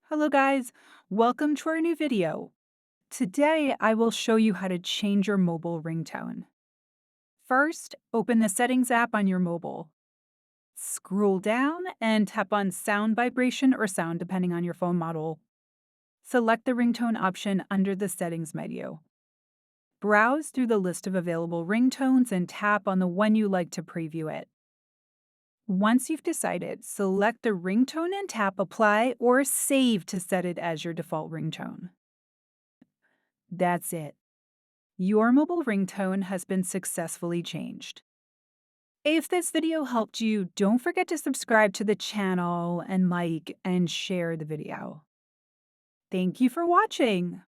Hello guys, welcome to our new video. Today I will show you how to change your mobile ringtone. First, open the Settings app on your mobile. Scroll down and tap on Sound Vibration or Sound depending on your phone model. Select the ringtone option under the Settings menu. Browse through the list of available ringtones and tap on the one you like to preview it. Once you've decided, select the ringtone and tap Apply or Save to set it as your default ringtone. That's it. Your mobile ringtone has been successfully changed. If this video helped you, don't forget to subscribe to the channel and like and share the video. Thank you for watching.